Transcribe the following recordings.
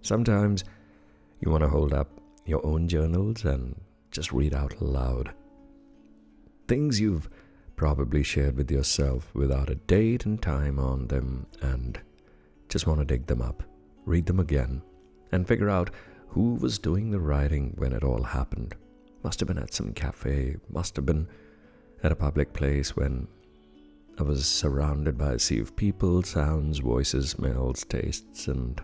Sometimes you want to hold up your own journals and just read out loud. Things you've probably shared with yourself without a date and time on them, and just want to dig them up, read them again, and figure out who was doing the writing when it all happened. Must have been at some cafe, must have been at a public place when I was surrounded by a sea of people, sounds, voices, smells, tastes, and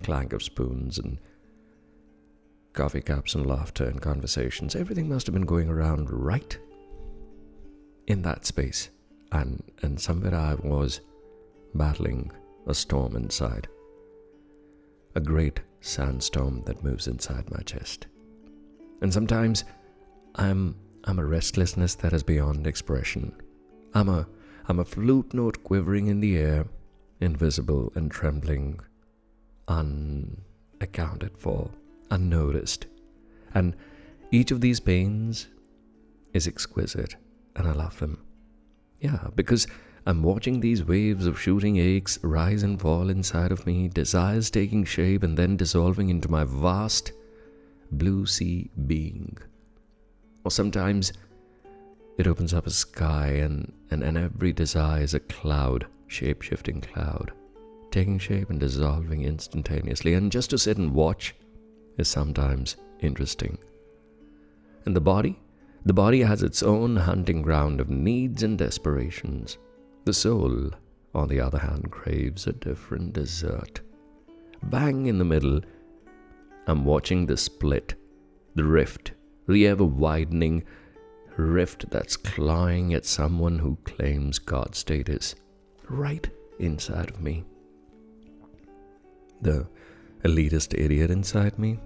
clank of spoons, and coffee cups, and laughter, and conversations. Everything must have been going around right in that space. And somewhere I was battling a storm inside. A great sandstorm that moves inside my chest. And sometimes I'm a restlessness that is beyond expression. I'm a flute note quivering in the air, invisible and trembling, unaccounted for, unnoticed. And each of these pains is exquisite, and I love them. Yeah, because I'm watching these waves of shooting aches rise and fall inside of me, desires taking shape and then dissolving into my vast blue sea being. Or sometimes it opens up a sky and every desire is a cloud, shape-shifting cloud, taking shape and dissolving instantaneously. And just to sit and watch is sometimes interesting. And the body has its own hunting ground of needs and desperations. The soul, on the other hand, craves a different dessert. Bang in the middle, I'm watching the split, the rift, the ever-widening rift that's clawing at someone who claims God status right inside of me. The elitist idiot inside me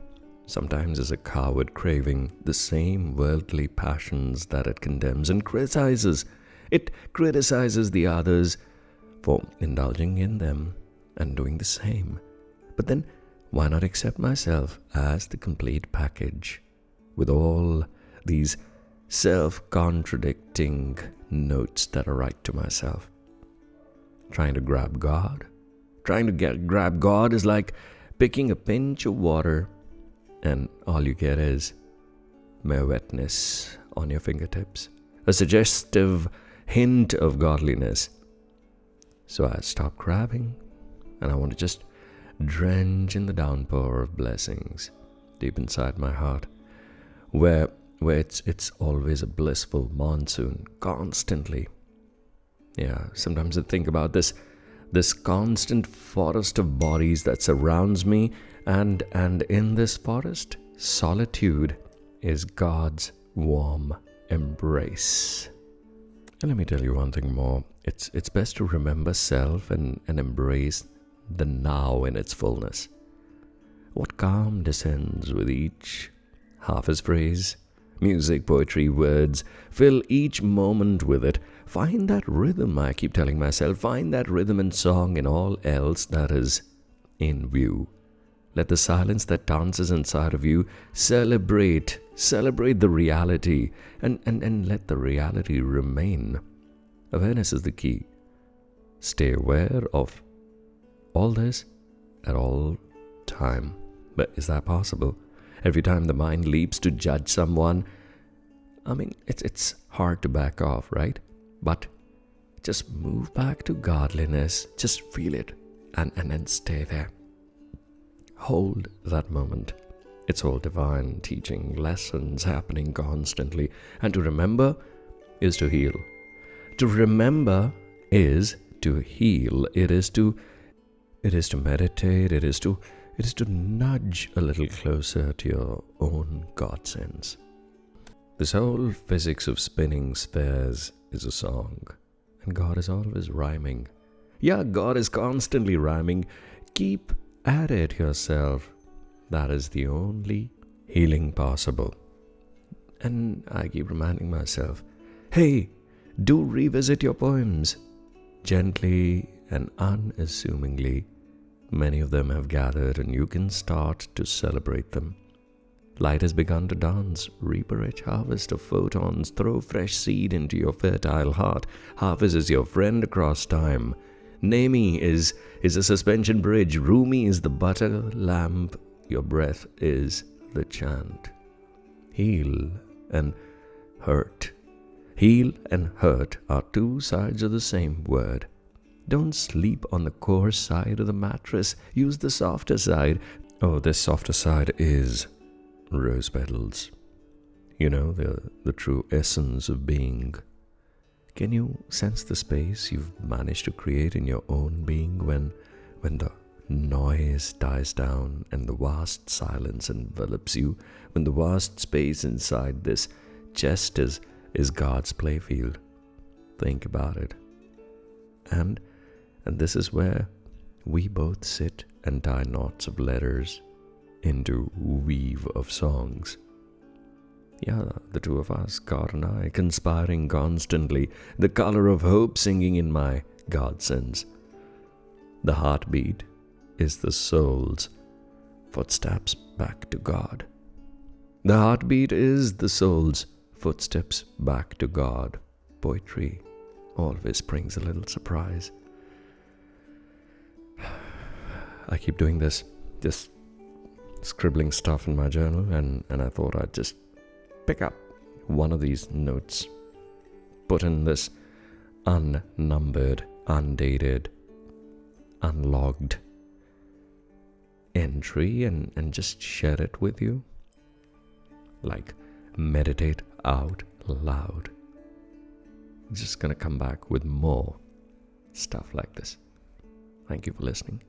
sometimes is a coward craving the same worldly passions that it condemns and criticizes. It criticizes the others for indulging in them and doing the same. But then, why not accept myself as the complete package with all these self-contradicting notes that I write to myself? Trying to grab God. Grab God is like picking a pinch of water and all you get is mere wetness on your fingertips. A suggestive hint of godliness. So I stop grabbing and I want to just drench in the downpour of blessings deep inside my heart, where it's always a blissful monsoon constantly. Yeah, sometimes I think about this constant forest of bodies that surrounds me, and in this forest, solitude is God's warm embrace. And let me tell you one thing more. It's best to remember self and embrace the now in its fullness. What calm descends with each half-his phrase, music, poetry, words. Fill each moment with it. Find that rhythm, I keep telling myself. Find that rhythm and song in all else that is in view. Let the silence that dances inside of you celebrate the reality, and let the reality remain. Awareness is the key. Stay aware of all this at all time. But is that possible? Every time the mind leaps to judge someone, I mean, it's hard to back off, right? But just move back to godliness. Just feel it and then stay there. Hold that moment. It's all divine teaching, lessons happening constantly. And to remember is to heal. To remember is to heal. It is to meditate. It is to nudge a little closer to your own God sense. This whole physics of spinning spheres is a song, and God is always rhyming. Yeah, God is constantly rhyming. Keep at it yourself. That is the only healing possible. And I keep reminding myself, hey, do revisit your poems. Gently and unassumingly, many of them have gathered and you can start to celebrate them. Light has begun to dance, reap a rich harvest of photons, throw fresh seed into your fertile heart. Harvest is your friend across time. Namey is a suspension bridge. Rumi is the butter lamp. Your breath is the chant. Heal and hurt. Heal and hurt are two sides of the same word. Don't sleep on the coarse side of the mattress. Use the softer side. Oh, this softer side is rose petals. You know, the true essence of being. Can you sense the space you've managed to create in your own being when the noise dies down and the vast silence envelops you, when the vast space inside this chest is God's playfield? Think about it. And this is where we both sit and tie knots of letters into weave of songs. Yeah, the two of us, God and I, conspiring constantly, the color of hope singing in my God sense. The heartbeat is the soul's footsteps back to God. The heartbeat is the soul's footsteps back to God. Poetry always brings a little surprise. I keep doing this, just scribbling stuff in my journal, and I thought I'd just pick up one of these notes, put in this unnumbered, undated, unlogged entry and just share it with you. Like, meditate out loud. I'm just gonna come back with more stuff like this. Thank you for listening.